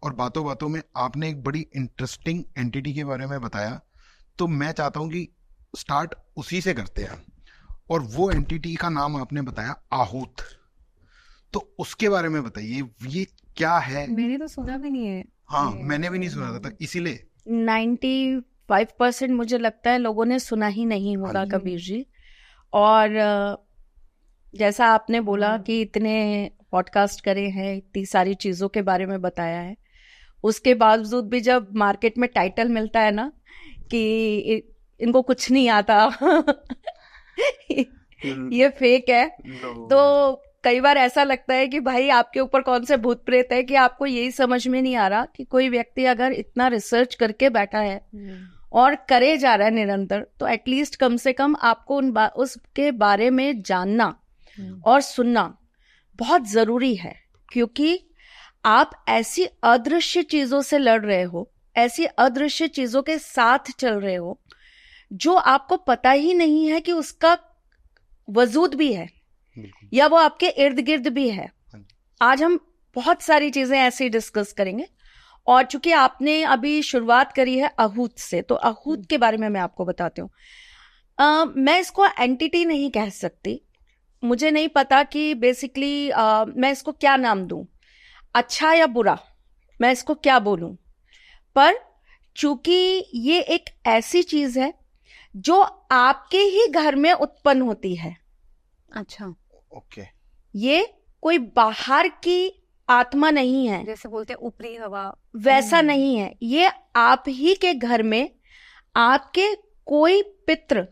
और बातों बातों में आपने एक बड़ी इंटरेस्टिंग एंटिटी के बारे में बताया, तो मैं चाहता हूँ कि स्टार्ट उसी से करते हैं। और वो एंटिटी का नाम आपने बताया आहूत, तो उसके बारे में बताइए, ये क्या है? मैंने तो सुना भी नहीं है हाँ, ये। मैंने भी नहीं सुना था, इसीलिए। 95% मुझे लगता है लोगों ने सुना ही नहीं हाँ होगा जी। कबीर जी। और जैसा आपने बोला कि इतने पॉडकास्ट करे हैं, इतनी सारी चीज़ों के बारे में बताया है, उसके बावजूद भी जब मार्केट में टाइटल मिलता है ना कि इनको कुछ नहीं आता ये फेक है, तो कई बार ऐसा लगता है कि भाई आपके ऊपर कौन से भूत प्रेत है कि आपको यही समझ में नहीं आ रहा कि कोई व्यक्ति अगर इतना रिसर्च करके बैठा है और करे जा रहा है निरंतर, तो एटलीस्ट कम से कम आपको उसके बारे में जानना और सुनना बहुत जरूरी है। क्योंकि आप ऐसी अदृश्य चीजों से लड़ रहे हो, ऐसी अदृश्य चीजों के साथ चल रहे हो जो आपको पता ही नहीं है कि उसका वजूद भी है या वो आपके इर्द गिर्द भी है। आज हम बहुत सारी चीजें ऐसे डिस्कस करेंगे। और चूंकि आपने अभी शुरुआत करी है आहूत से, तो आहूत के बारे में मैं आपको बताती हूँ। मैं इसको एंटिटी नहीं कह सकती, मुझे नहीं पता कि बेसिकली मैं इसको क्या नाम दूं, अच्छा या बुरा, मैं इसको क्या बोलूं। पर चूंकि ये एक ऐसी चीज है जो आपके ही घर में उत्पन्न होती है। अच्छा, ओके। ये कोई बाहर की आत्मा नहीं है, जैसे बोलते हैं ऊपरी हवा, वैसा नहीं है। ये आप ही के घर में आपके कोई पितृ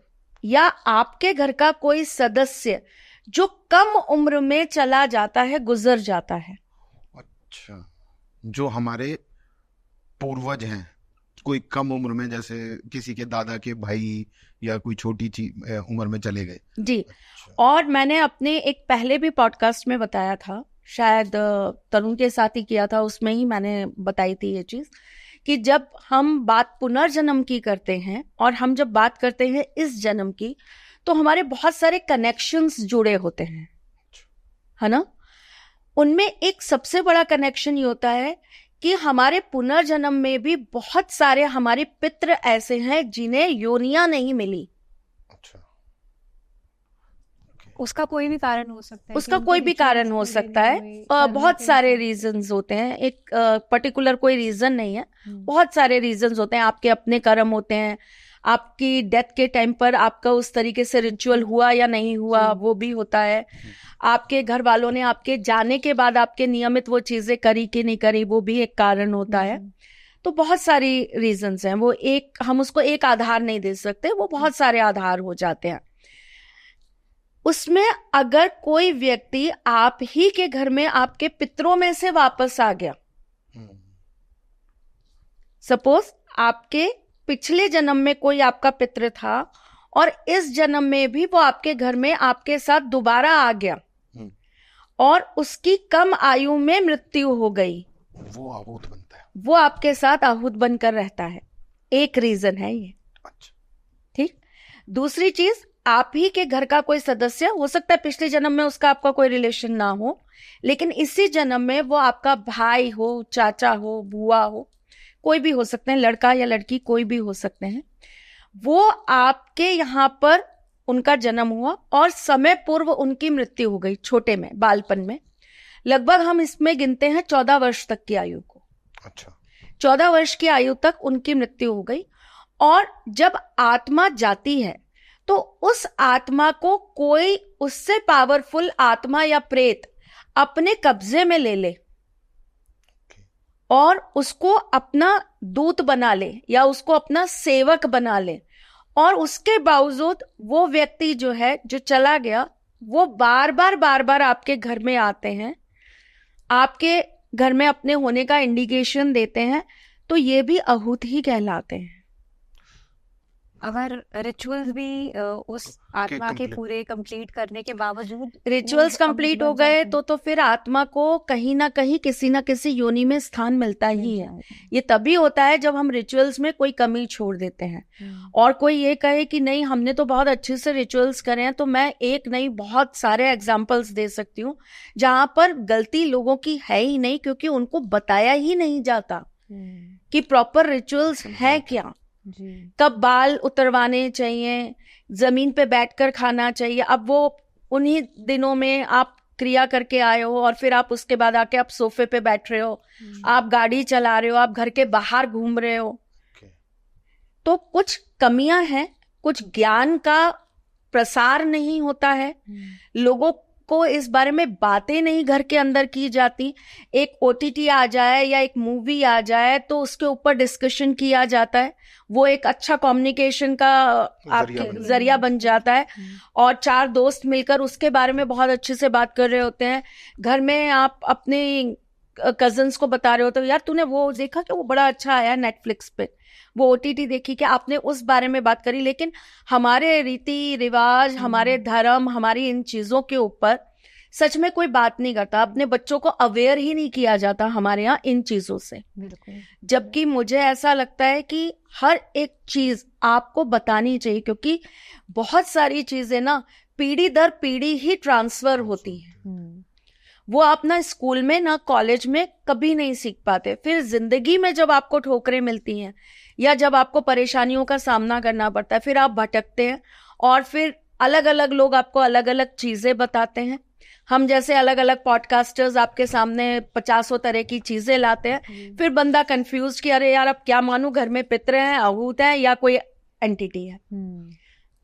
या आपके घर का कोई सदस्य जो कम उम्र में चला जाता है, गुजर जाता है। अच्छा, जो हमारे पूर्वज हैं, कोई कम उम्र में, जैसे किसी के दादा के भाई या कोई छोटी उम्र में चले गए जी। अच्छा। और मैंने अपने एक पहले भी पॉडकास्ट में बताया था, शायद तरुण के साथ ही किया था, उसमें ही मैंने बताई थी ये चीज कि जब हम बात पुनर्जन्म की करते हैं और हम जब बात करते हैं इस जन्म की, तो हमारे बहुत सारे कनेक्शंस जुड़े होते हैं, है ना। उनमें एक सबसे बड़ा कनेक्शन ये होता है कि हमारे पुनर्जन्म में भी बहुत सारे हमारे पितृ ऐसे हैं जिन्हें योनियां नहीं मिली। अच्छा। उसका कोई भी कारण हो सकता है, उसका कोई भी कारण हो सकता है, बहुत सारे रीजंस होते हैं, एक पर्टिकुलर कोई रीजन नहीं है, बहुत सारे रीजंस होते हैं। आपके अपने कर्म होते हैं, आपकी डेथ के टाइम पर आपका उस तरीके से रिचुअल हुआ या नहीं हुआ वो भी होता है, आपके घर वालों ने आपके जाने के बाद आपके नियमित वो चीजें करी कि नहीं करी, वो भी एक कारण होता है। तो बहुत सारी रीजंस हैं, वो एक, हम उसको एक आधार नहीं दे सकते, वो बहुत सारे आधार हो जाते हैं। उसमें अगर कोई व्यक्ति आप ही के घर में आपके पितरों में से वापस आ गया, सपोज आपके पिछले जन्म में कोई आपका पितृ था और इस जन्म में भी वो आपके घर में आपके साथ दोबारा आ गया और उसकी कम आयु में मृत्यु हो गई, वो आहूत बनता है, वो आपके साथ आहूत बनकर रहता है। एक रीजन है ये। अच्छा। ठीक। दूसरी चीज, आप ही के घर का कोई सदस्य हो सकता है, पिछले जन्म में उसका आपका कोई रिलेशन ना हो, लेकिन इसी जन्म में वो आपका भाई हो, चाचा हो, बुआ हो, कोई भी हो सकते हैं, लड़का या लड़की कोई भी हो सकते हैं। वो आपके यहाँ पर उनका जन्म हुआ और समय पूर्व उनकी मृत्यु हो गई, छोटे में, बालपन में। लगभग हम इसमें गिनते हैं 14 वर्ष तक की आयु को। अच्छा। 14 वर्ष की आयु तक उनकी मृत्यु हो गई। और जब आत्मा जाती है तो उस आत्मा को कोई उससे पावरफुल आत्मा या प्रेत अपने कब्जे में ले ले और उसको अपना दूत बना ले या उसको अपना सेवक बना ले, और उसके बावजूद वो व्यक्ति जो है, जो चला गया, वो बार बार आपके घर में आते हैं, आपके घर में अपने होने का इंडिकेशन देते हैं, तो ये भी आहूत ही कहलाते हैं। अगर रिचुअल्स भी उस आत्मा के complete- पूरे कंप्लीट करने के बावजूद रिचुअल्स वो कंप्लीट बन हो गए जाते हैं। तो फिर आत्मा को कहीं ना कहीं किसी ना किसी योनि में स्थान मिलता ही मिल है। जाता है। ये तभी होता है जब हम रिचुअल्स में कोई कमी छोड़ देते हैं। और कोई ये कहे कि नहीं हमने तो बहुत अच्छे से रिचुअल्स करे हैं, तो मैं एक नहीं बहुत सारे एग्जाम्पल्स दे सकती हूँ जहां पर गलती लोगों की है ही नहीं, क्योंकि उनको बताया ही नहीं जाता कि प्रॉपर रिचुअल्स है क्या, जी कब बाल उतरवाने चाहिए, जमीन पे बैठकर खाना चाहिए। अब वो उन्हीं दिनों में आप क्रिया करके आए हो और फिर आप उसके बाद आके आप सोफे पे बैठ रहे हो, आप गाड़ी चला रहे हो, आप घर के बाहर घूम रहे हो, Okay. तो कुछ कमियां हैं, कुछ ज्ञान का प्रसार नहीं होता है, लोगों को इस बारे में बातें नहीं घर के अंदर की जाती। एक ओटीटी आ जाए या एक मूवी आ जाए तो उसके ऊपर डिस्कशन किया जाता है, वो एक अच्छा कम्युनिकेशन का आपके जरिया बन जाता है, और चार दोस्त मिलकर उसके बारे में बहुत अच्छे से बात कर रहे होते हैं। घर में आप अपने कजन्स को बता रहे होते हो, यार तूने वो देखा कि वो बड़ा अच्छा आया नेटफ्लिक्स पे, वो ओटीटी देखी कि आपने उस बारे में बात करी। लेकिन हमारे रीति रिवाज, हमारे धर्म, हमारी इन चीजों के ऊपर सच में कोई बात नहीं करता। अपने बच्चों को अवेयर ही नहीं किया जाता हमारे यहाँ इन चीजों से। बिल्कुल। जबकि मुझे ऐसा लगता है कि हर एक चीज आपको बतानी चाहिए, क्योंकि बहुत सारी चीजें ना पीढ़ी दर पीढ़ी ही ट्रांसफर होती हैं। वो आप ना स्कूल में ना कॉलेज में कभी नहीं सीख पाते, फिर जिंदगी में जब आपको ठोकरें मिलती हैं या जब आपको परेशानियों का सामना करना पड़ता है, फिर आप भटकते हैं और फिर अलग अलग लोग आपको अलग अलग चीजें बताते हैं। हम जैसे अलग अलग पॉडकास्टर्स आपके सामने 50 तरह की चीजें लाते हैं, फिर बंदा कंफ्यूज कि अरे यार अब क्या मानूं, घर में पितर हैं, आहूत हैं या कोई एंटिटी है।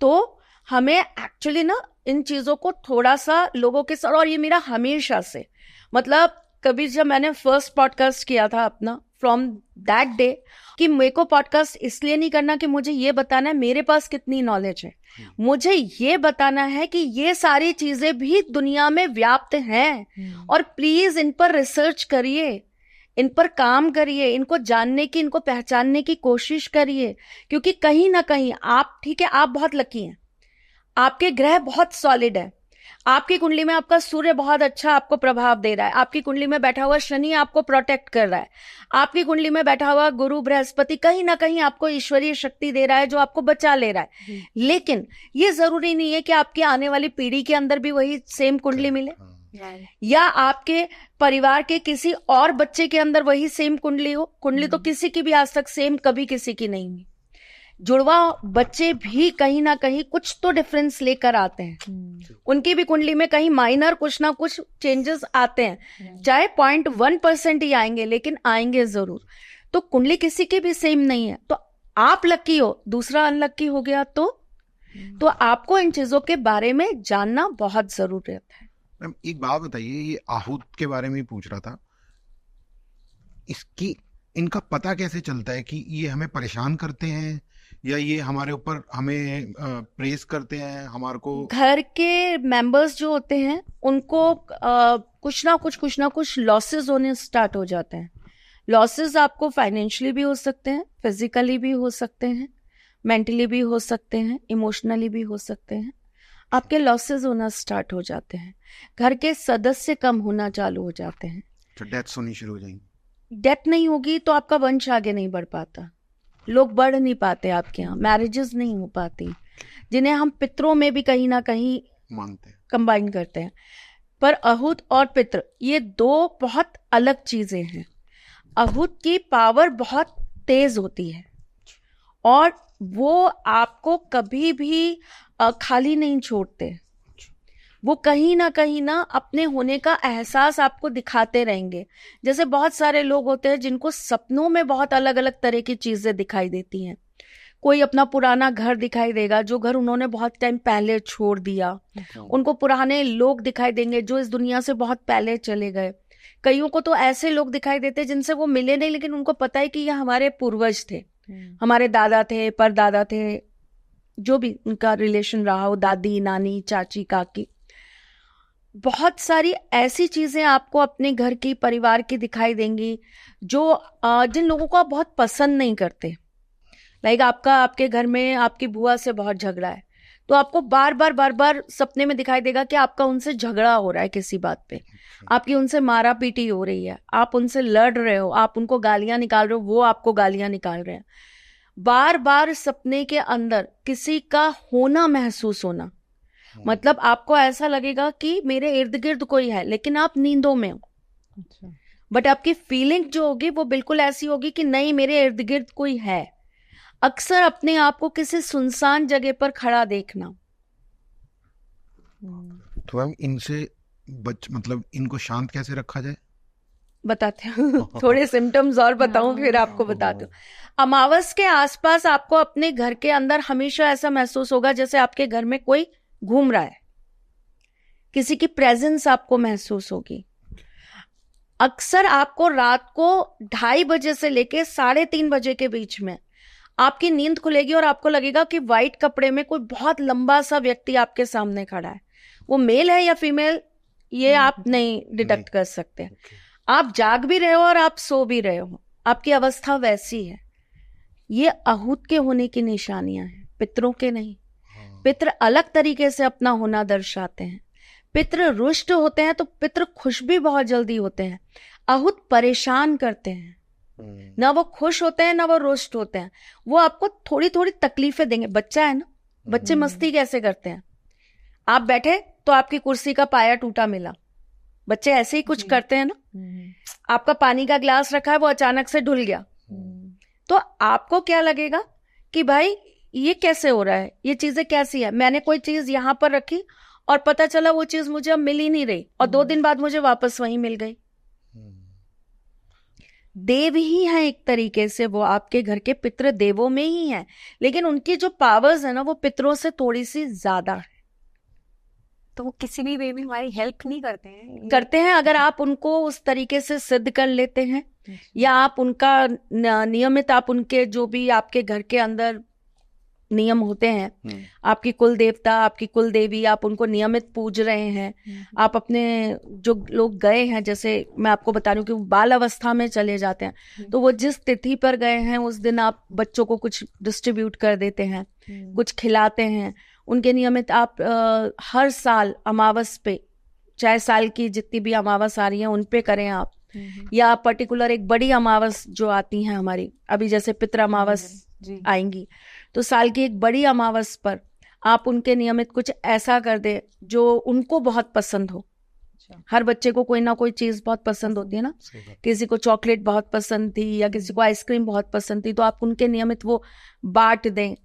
तो हमें एक्चुअली ना इन चीजों को थोड़ा सा लोगों के साथ, और ये मेरा हमेशा से मतलब कभी जब मैंने फर्स्ट पॉडकास्ट किया था अपना, फ्रॉम दैट डे कि मेरे को पॉडकास्ट इसलिए नहीं करना कि मुझे ये बताना है मेरे पास कितनी नॉलेज है, मुझे ये बताना है कि ये सारी चीजें भी दुनिया में व्याप्त हैं और प्लीज इन पर रिसर्च करिए, इन पर काम करिए, इनको जानने की, इनको पहचानने की कोशिश करिए। क्योंकि कहीं ना कहीं आप, ठीक है आप बहुत लकी हैं, आपके ग्रह बहुत सॉलिड है, आपकी कुंडली में आपका सूर्य बहुत अच्छा आपको प्रभाव दे रहा है, आपकी कुंडली में बैठा हुआ शनि आपको प्रोटेक्ट कर रहा है, आपकी कुंडली में बैठा हुआ गुरु बृहस्पति कहीं ना कहीं आपको ईश्वरीय शक्ति दे रहा है जो आपको बचा ले रहा है। लेकिन ये जरूरी नहीं है कि आपकी आने वाली पीढ़ी के अंदर भी वही सेम कुंडली मिले या आपके परिवार के किसी और बच्चे के अंदर वही सेम कुंडली हो। कुंडली तो किसी की भी आज तक सेम कभी किसी की नहीं हुई। जुड़वा बच्चे भी कहीं ना कहीं कुछ तो डिफरेंस लेकर आते हैं, उनकी भी कुंडली में कहीं माइनर कुछ ना कुछ चेंजेस आते हैं, चाहे 0.1% ही आएंगे लेकिन आएंगे जरूर। तो कुंडली किसी की भी सेम नहीं है। तो आप लकी हो, दूसरा अनलकी हो गया तो आपको इन चीजों के बारे में जानना बहुत जरूरत है। मैम एक बात बताइए, ये आहूत के बारे में ही पूछ रहा था, इसकी इनका पता कैसे चलता है कि ये हमें परेशान करते हैं या ये हमारे ऊपर हमें प्रेस करते हैं? हमारे को घर के मेंबर्स जो होते हैं उनको कुछ ना कुछ लॉसेस होने स्टार्ट हो जाते हैं। लॉसेस आपको फाइनेंशियली भी हो सकते हैं, फिजिकली भी हो सकते हैं, मेंटली भी हो सकते हैं, इमोशनली भी हो सकते हैं। आपके लॉसेस होना स्टार्ट हो जाते हैं, घर के सदस्य कम होना चालू हो जाते हैं, तो डेथ्स होनी शुरू हो जाएंगी। डेथ नहीं होगी तो आपका वंश आगे नहीं बढ़ पाता, लोग बढ़ नहीं पाते आपके यहाँ, मैरिजेस नहीं हो पाती, जिन्हें हम पितरों में भी कहीं ना कहीं मानते हैं, कंबाइन करते हैं। पर आहूत और पितृ ये दो बहुत अलग चीजें हैं। आहूत की पावर बहुत तेज होती है और वो आपको कभी भी खाली नहीं छोड़ते। वो कहीं ना अपने होने का एहसास आपको दिखाते रहेंगे। जैसे बहुत सारे लोग होते हैं जिनको सपनों में बहुत अलग अलग तरह की चीजें दिखाई देती हैं। कोई अपना पुराना घर दिखाई देगा, जो घर उन्होंने बहुत टाइम पहले छोड़ दिया। उनको पुराने लोग दिखाई देंगे जो इस दुनिया से बहुत पहले चले गए। कईयों को तो ऐसे लोग दिखाई देते हैं जिनसे वो मिले नहीं, लेकिन उनको पता है कि ये हमारे पूर्वज थे, हमारे दादा थे, परदादा थे, जो भी उनका रिलेशन रहा हो, दादी, नानी, चाची, काकी। बहुत सारी ऐसी चीजें आपको अपने घर की, परिवार की दिखाई देंगी जो जिन लोगों को आप बहुत पसंद नहीं करते, लाइक आपका आपके घर में आपकी बुआ से बहुत झगड़ा है, तो आपको बार बार सपने में दिखाई देगा कि आपका उनसे झगड़ा हो रहा है किसी बात पे, आपकी उनसे मारा पीटी हो रही है, आप उनसे लड़ रहे हो, आप उनको गालियां निकाल रहे हो, वो आपको गालियां निकाल रहे हैं। बार बार सपने के अंदर किसी का होना महसूस होना, मतलब आपको ऐसा लगेगा कि मेरे इर्द गिर्द कोई है, लेकिन आप नींदों में हो। अच्छा। बट आपकी फीलिंग जो होगी वो बिल्कुल ऐसी होगी कि नहीं, मेरे इर्द गिर्द कोई है। अक्सर अपने आप को किसी सुनसान जगह पर खड़ा देखना। तो मैम इनसे मतलब इनको शांत कैसे रखा जाए? बताते हैं थोड़े सिम्टम्स और बताऊं फिर आपको बताती हूँ। अमावस के आसपास आपको अपने घर के अंदर हमेशा ऐसा महसूस होगा जैसे आपके घर में कोई घूम रहा है, किसी की प्रेजेंस आपको महसूस होगी। अक्सर आपको रात को 2:30 बजे से लेके 3:30 बजे के बीच में आपकी नींद खुलेगी और आपको लगेगा कि व्हाइट कपड़े में कोई बहुत लंबा सा व्यक्ति आपके सामने खड़ा है। वो मेल है या फीमेल ये आप नहीं डिटेक्ट कर सकते। आप जाग भी रहे हो और आप सो भी रहे हो, आपकी अवस्था वैसी है। ये आहूत के होने की निशानियां हैं, पितरों के नहीं। पितृ अलग तरीके से अपना होना दर्शाते हैं। पितृ रुष्ट होते हैं तो पितृ खुश भी बहुत जल्दी होते हैं। आहूत परेशान करते हैं, ना वो खुश होते हैं ना वो रुष्ट होते हैं। वो आपको थोड़ी थोड़ी तकलीफें देंगे। बच्चा है ना, बच्चे मस्ती कैसे करते हैं, आप बैठे तो आपकी कुर्सी का पाया टूटा मिला, बच्चे ऐसे ही कुछ करते हैं ना। आपका पानी का ग्लास रखा है, वो अचानक से ढुल गया, तो आपको क्या लगेगा कि भाई ये कैसे हो रहा है, ये चीजें कैसी है। मैंने कोई चीज यहाँ पर रखी और पता चला वो चीज मुझे अब मिल ही नहीं रही, और 2 दिन बाद मुझे वापस वहीं मिल गई। देव ही है एक तरीके से, वो आपके घर के पितृ देवों में ही है, लेकिन उनकी जो पावर्स है ना वो पितरों से थोड़ी सी ज्यादा है। तो वो किसी भी वे में हमारी हेल्प नहीं करते हैं। करते हैं अगर आप उनको उस तरीके से सिद्ध कर लेते हैं, या आप उनका नियमित, आप उनके जो भी आपके घर के अंदर नियम होते हैं, आपकी कुल देवता, आपकी कुल देवी, आप उनको नियमित पूज रहे हैं। आप अपने जो लोग गए हैं, जैसे मैं आपको बता रही हूँ कि वो बाल अवस्था में चले जाते हैं, तो वो जिस तिथि पर गए हैं उस दिन आप बच्चों को कुछ डिस्ट्रीब्यूट कर देते हैं, कुछ खिलाते हैं। उनके नियमित आप हर साल अमावस पे, चाहे साल की जितनी भी अमावस आ रही है उन पे करें आप, या पर्टिकुलर एक बड़ी अमावस जो आती है हमारी, अभी जैसे पितृ अमावस आएंगी, तो साल की एक बड़ी अमावस पर आप उनके नियमित कुछ ऐसा कर दे जो उनको बहुत पसंद हो। हर बच्चे को कोई ना कोई चीज बहुत पसंद होती है ना, किसी को चॉकलेट बहुत पसंद थी या किसी को आइसक्रीम बहुत पसंद थी, तो आप उनके नियमित वो बांट दें।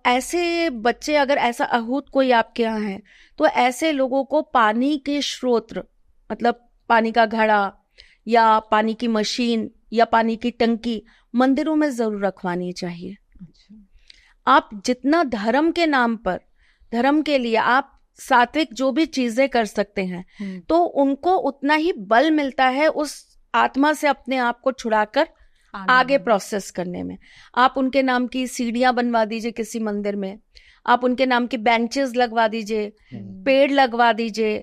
ऐसे बच्चे, अगर ऐसा आहूत कोई आपके यहाँ है, तो ऐसे लोगों को पानी के स्रोत, मतलब पानी का घड़ा या पानी की मशीन या पानी की टंकी मंदिरों में जरूर रखवानी चाहिए। आप जितना धर्म के नाम पर, धर्म के लिए आप सात्विक जो भी चीजें कर सकते हैं, तो उनको उतना ही बल मिलता है उस आत्मा से अपने आप को छुड़ाकर आगे प्रोसेस करने में। आप उनके नाम की सीढ़ियां बनवा दीजिए किसी मंदिर में, आप उनके नाम की बेंचेस लगवा दीजिए, पेड़ लगवा दीजिए।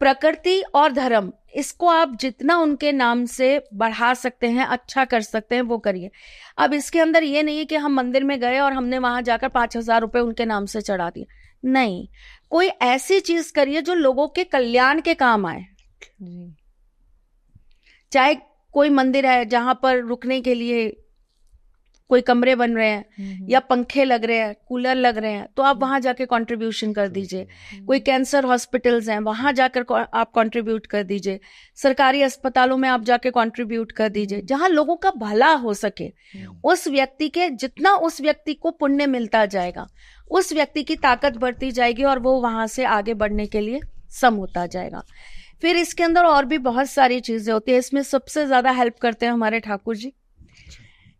प्रकृति और धर्म, इसको आप जितना उनके नाम से बढ़ा सकते हैं, अच्छा कर सकते हैं, वो करिए। अब इसके अंदर ये नहीं है कि हम मंदिर में गए और हमने वहां जाकर 5,000 रुपए उनके नाम से चढ़ा दिए, नहीं। कोई ऐसी चीज करिए जो लोगों के कल्याण के काम आए। चाहे कोई मंदिर है जहां पर रुकने के लिए कोई कमरे बन रहे हैं या पंखे लग रहे हैं, कूलर लग रहे हैं, तो आप वहां जाके कंट्रीब्यूशन कर दीजिए। कोई कैंसर हॉस्पिटल्स हैं, वहां जाकर आप कंट्रीब्यूट कर दीजिए। सरकारी अस्पतालों में आप जाके कंट्रीब्यूट कर दीजिए, जहां लोगों का भला हो सके। उस व्यक्ति के जितना उस व्यक्ति को पुण्य मिलता जाएगा, उस व्यक्ति की ताकत बढ़ती जाएगी और वो वहां से आगे बढ़ने के लिए सम होता जाएगा। फिर इसके अंदर और भी बहुत सारी चीजें होती है। इसमें सबसे ज्यादा हेल्प करते हैं हमारे ठाकुर जी।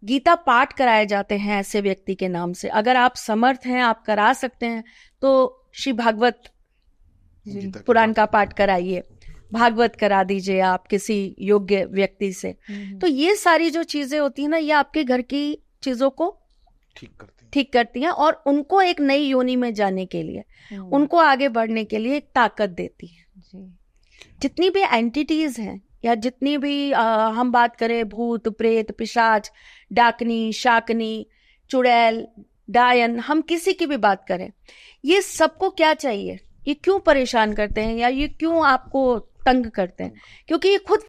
गीता पाठ कराए जाते हैं ऐसे व्यक्ति के नाम से। अगर आप समर्थ हैं, आप करा सकते हैं, तो श्री भागवत पुराण का पाठ कराइए, भागवत करा दीजिए आप किसी योग्य व्यक्ति से। तो ये सारी जो चीजें होती है ना, ये आपके घर की चीजों को ठीक करती हैं और उनको एक नई योनि में जाने के लिए, उनको आगे बढ़ने के लिए एक ताकत देती है। जितनी भी एंटिटीज हैं या जितनी भी हम बात करें भूत प्रेत पिशाच डाकनी शाकनी चुड़ैल, डायन, हम किसी की भी बात करें, ये सबको क्या चाहिए? ये क्यों परेशान करते हैं या ये क्यों आपको तंग करते हैं? क्योंकि ये खुद